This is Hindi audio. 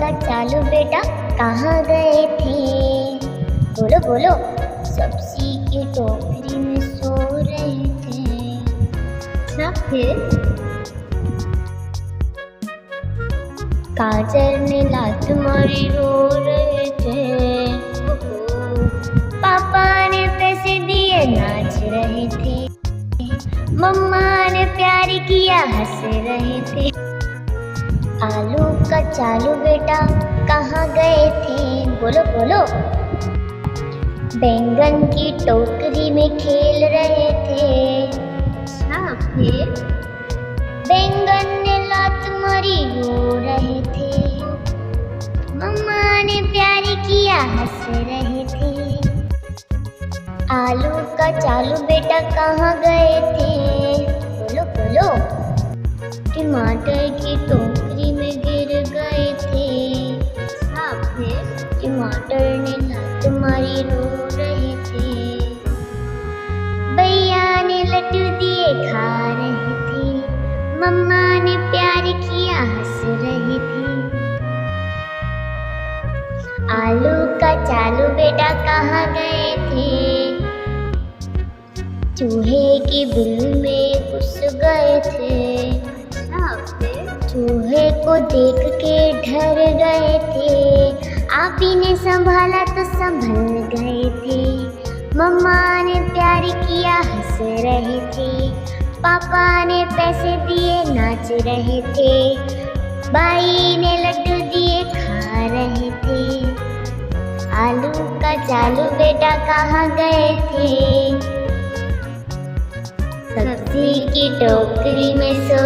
का चालू बेटा कहाँ गए थे? बोलो बोलो। सब्जी की टोकरी में सो रहे थे। अच्छा, फिर? काजल ने लात मारी रो रहे थे। पापा ने पैसे दिए नाच रहे थे। मम्मा ने प्यार किया हंस रहे थे। आलू का चालू बेटा कहाँ गए थे? बोलो बोलो। बैंगन की टोकरी में खेल रहे थे। अच्छा, फिर? बैंगन ने लात मारी रो रहे थे। मम्मा ने प्यार किया हंस रहे थे। आलू का चालू बेटा कहाँ गए थे? बोलो बोलो। टमाटर की टोकरी में गिर गए थे। अच्छा, फिर? टमाटर ने लात मारी रो रहे थे। भैया ने लड्डू दिए खा रहे थे। मम्मा ने प्यार किया हंस रहे थे। आलू का चालू बेटा कहाँ गए थे? चूहे की बिल में घुस गए थे। अच्छा, फिर? चूहे को देख के डर गए थे। आप ही ने संभाला तो संभल गए थे। मम्मा ने प्यार किया हंस रहे थे। पापा ने पैसे दिए नाच रहे थे। भाई ने लड्डू दिए खा रहे थे। आलू का चालू बेटा कहाँ गए थे? सब्जी की टोकरी में सो